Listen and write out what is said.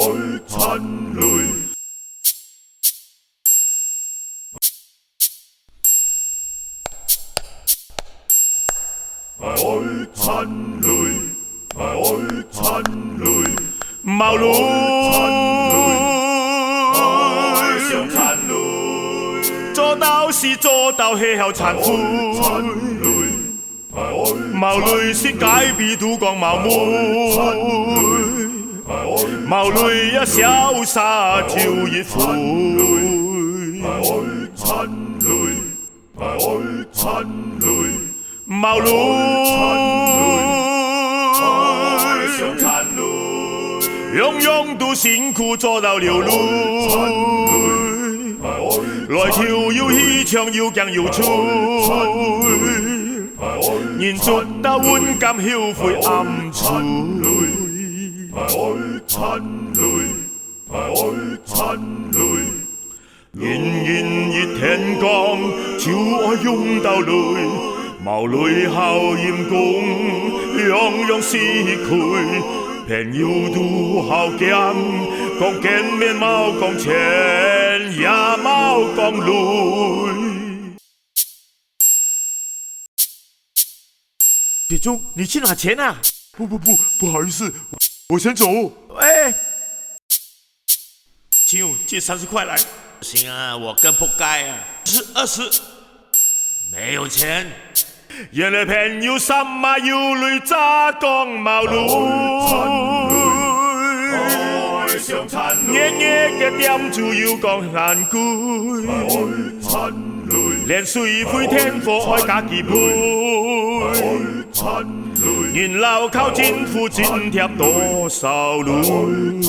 愛親淚。愛親淚，愛親淚，毛淚，上親淚，做到是做到氣候殘灰。毛淚是改變杜光毛妹，毛淚一瀟灑就一回。愛親淚，愛親淚。毛淚，上親淚，樣樣都辛苦做到流淚。來跳要戲唱要鏡要吹，現做到溫感曉悔暗處。愛親淚，愛親淚。年年熱天光，就愛湧到淚。毛淚效鹽功，樣樣是佢。朋友都好驚，講見面冇講錢，也冇講淚。铁忠，你去拿钱啊？不好意思，我先走。哎，请借30块来。不行啊，我更不该啊！是20，没有钱。原來朋友心嘛要淚咋講毛淚，夜夜嘅點就要講閒句，連水灰天火愛家己配，人老靠近父津貼多少淚。